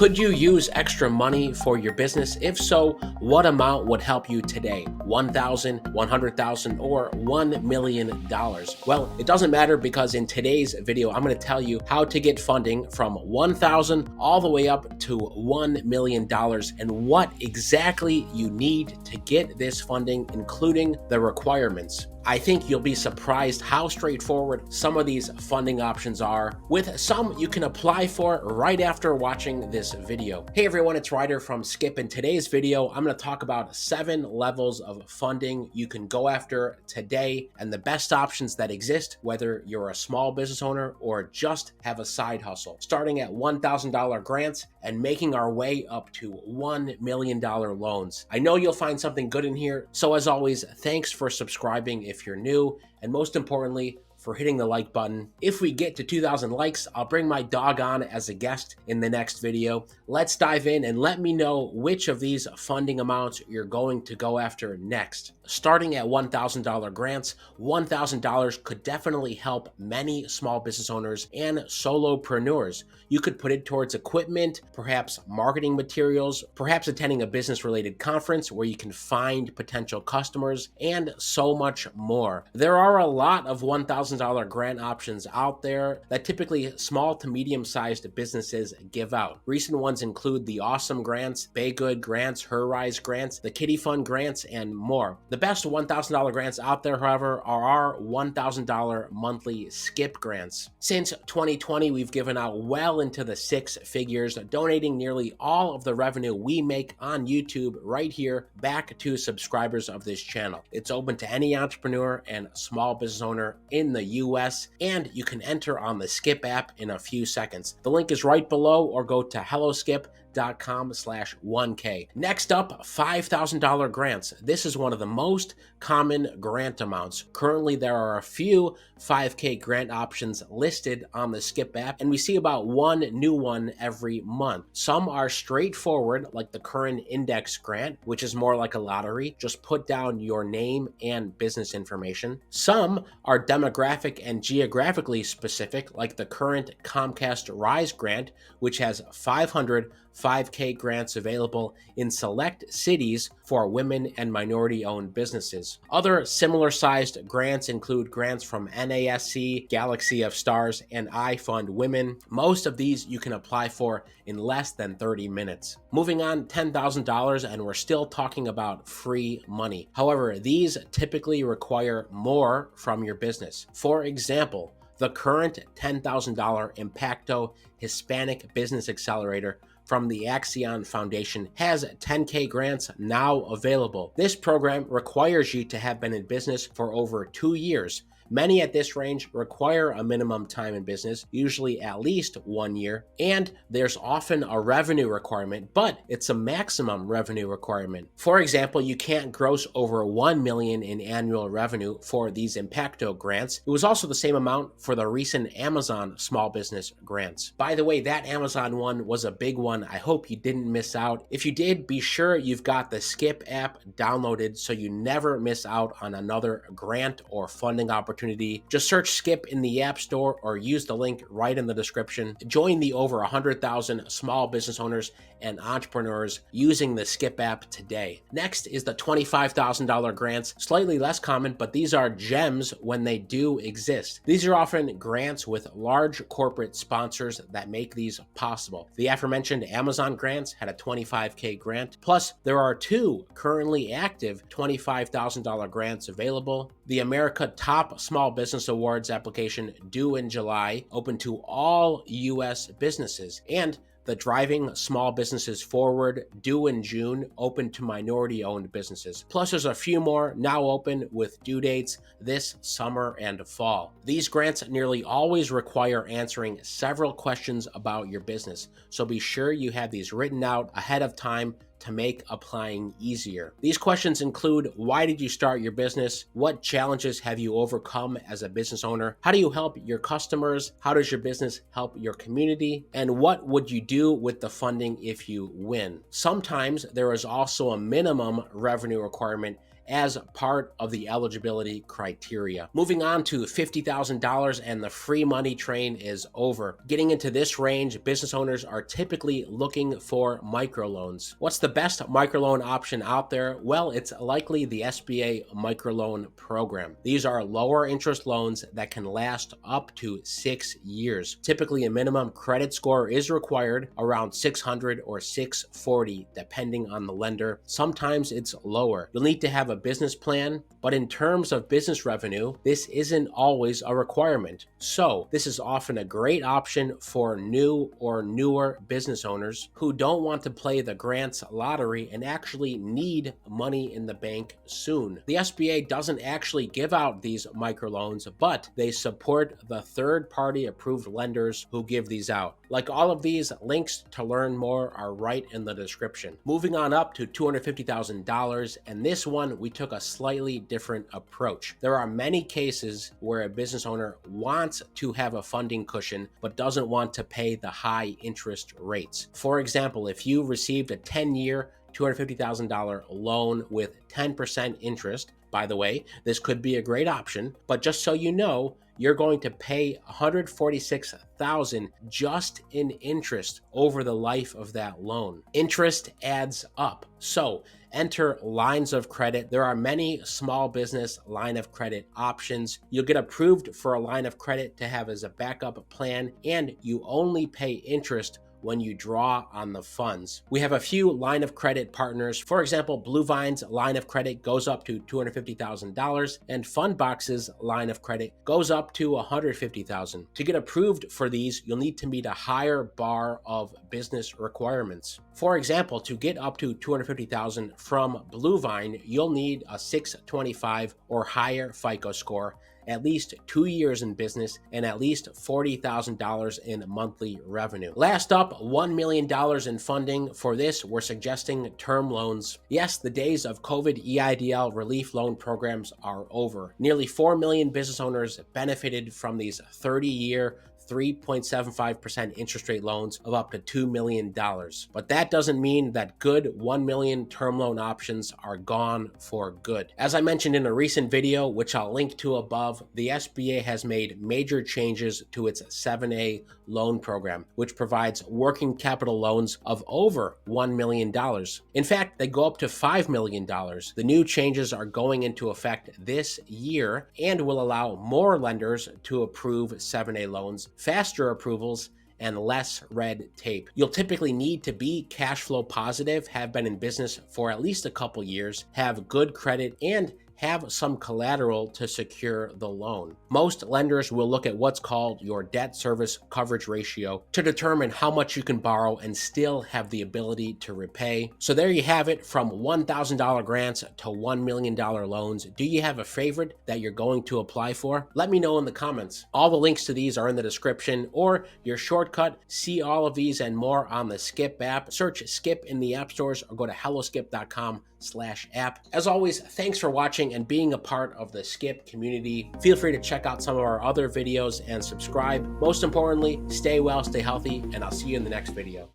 Could you use extra money for your business? If so, what amount would help you today? 1,000, 100,000, or $1 million? Well, it doesn't matter because in today's video, I'm going to tell you how to get funding from 1,000 all the way up to $1 million and what exactly you need to get this funding, including the requirements. I think you'll be surprised how straightforward some of these funding options are, with some you can apply for right after watching this video. Hey everyone, it's Ryder from Skip. In today's video, I'm going to talk about 7 levels of funding you can go after today and the best options that exist, whether you're a small business owner or just have a side hustle. Starting at $1,000 grants and making our way up to $1 million loans. I know you'll find something good in here, so as always, thanks for subscribing if you're new, and most importantly, for hitting the like button. If we get to 2,000 likes, I'll bring my dog on as a guest in the next video. Let's dive in and let me know which of these funding amounts you're going to go after next. Starting at $1,000 grants, $1,000 could definitely help many small business owners and solopreneurs. You could put it towards equipment, perhaps marketing materials, perhaps attending a business-related conference where you can find potential customers, and so much more. There are a lot of $1,000 grant options out there that typically small to medium-sized businesses give out. Recent ones include the Awesome Grants, Baygood Grants, HerRise Grants, the Kitty Fund Grants, and more. The best $1,000 grants out there, however, are our $1,000 monthly Skip grants. Since 2020, we've given out well into the 6 figures, donating nearly all of the revenue we make on YouTube right here back to subscribers of this channel. It's open to any entrepreneur and small business owner in the US, and you can enter on the Skip app in a few seconds. The link is right below, or go to helloskip.com/1K. Next up, $5,000 grants. This is one of the most common grant amounts. Currently, there are a few 5K grant options listed on the Skip app, and we see about one new one every month. Some are straightforward, like the current Index grant, which is more like a lottery. Just put down your name and business information. Some are demographic and geographically specific, like the current Comcast Rise grant, which has 500 5K grants available in select cities for women and minority-owned businesses. Other similar-sized grants include grants from NASC, Galaxy of Stars, and iFund Women. Most of these you can apply for in less than 30 minutes. Moving on, $10,000, and we're still talking about free money. However, these typically require more from your business. For example, the current $10,000 Impacto Hispanic Business Accelerator from the Axion Foundation has 10K grants now available. This program requires you to have been in business for over 2 years. Many at this range require a minimum time in business, usually at least 1 year, and there's often a revenue requirement, but it's a maximum revenue requirement. For example, you can't gross over $1 million in annual revenue for these Impacto grants. It was also the same amount for the recent Amazon small business grants. By the way, that Amazon one was a big one. I hope you didn't miss out. If you did, be sure you've got the Skip app downloaded so you never miss out on another grant or funding opportunity. Just search Skip in the App Store or use the link right in the description. Join the over 100,000 small business owners and entrepreneurs using the Skip app today. Next is the $25,000 grants, slightly less common, but these are gems when they do exist. These are often grants with large corporate sponsors that make these possible. The aforementioned Amazon grants had a $25K grant, plus there are 2 currently active $25,000 grants available. The America Top Small Business Awards application, due in July, open to all U.S. businesses, and the Driving Small Businesses Forward, due in June, open to minority-owned businesses. Plus, there's a few more now open with due dates this summer and fall. These grants nearly always require answering several questions about your business, so be sure you have these written out ahead of time to make applying easier. These questions include: why did you start your business? What challenges have you overcome as a business owner? How do you help your customers? How does your business help your community? And what would you do with the funding if you win? Sometimes there is also a minimum revenue requirement as part of the eligibility criteria. Moving on to $50,000 and the free money train is over. Getting into this range, business owners are typically looking for microloans. What's the best microloan option out there? Well, it's likely the SBA microloan program. These are lower interest loans that can last up to 6 years. Typically, a minimum credit score is required, around 600 or 640, depending on the lender. Sometimes it's lower. You'll need to have a business plan, but in terms of business revenue, this isn't always a requirement. So this is often a great option for new or newer business owners who don't want to play the grants lottery and actually need money in the bank soon. The SBA doesn't actually give out these microloans, but they support the third-party approved lenders who give these out. Like all of these, links to learn more are right in the description. Moving on up to $250,000, and this one we took a slightly different approach. There are many cases where a business owner wants to have a funding cushion but doesn't want to pay the high interest rates. For example, if you received a 10-year $250,000 loan with 10% interest, by the way, this could be a great option, but just so you know, you're going to pay $146,000 just in interest over the life of that loan. Interest adds up. So enter lines of credit. There are many small business line of credit options. You'll get approved for a line of credit to have as a backup plan, and you only pay interest when you draw on the funds. We have a few line of credit partners. For example, Blue Vine's line of credit goes up to $250,000 and Fundbox's line of credit goes up to $150,000. To get approved for these, you'll need to meet a higher bar of business requirements. For example, to get up to $250,000 from Blue Vine, you'll need a 625 or higher FICO score, at least 2 years in business, and at least $40,000 in monthly revenue. Last up, $1 million in funding. For this, we're suggesting term loans. Yes, the days of COVID EIDL relief loan programs are over. Nearly 4 million business owners benefited from these 30-year 3.75% interest rate loans of up to $2 million. But that doesn't mean that good 1 million term loan options are gone for good. As I mentioned in a recent video, which I'll link to above, the SBA has made major changes to its 7A loan program, which provides working capital loans of over $1 million. In fact, they go up to $5 million. The new changes are going into effect this year and will allow more lenders to approve 7A loans, faster approvals, and less red tape. You'll typically need to be cash flow positive, have been in business for at least a couple years, have good credit, and have some collateral to secure the loan. Most lenders will look at what's called your debt service coverage ratio to determine how much you can borrow and still have the ability to repay. So there you have it, from $1,000 grants to $1 million loans. Do you have a favorite that you're going to apply for? Let me know in the comments. All the links to these are in the description, or your shortcut. See all of these and more on the Skip app. Search Skip in the app stores or go to helloskip.com/app. As always, thanks for watching and being a part of the Skip community. Feel free to check out some of our other videos and subscribe. Most importantly, stay well, stay healthy, and I'll see you in the next video.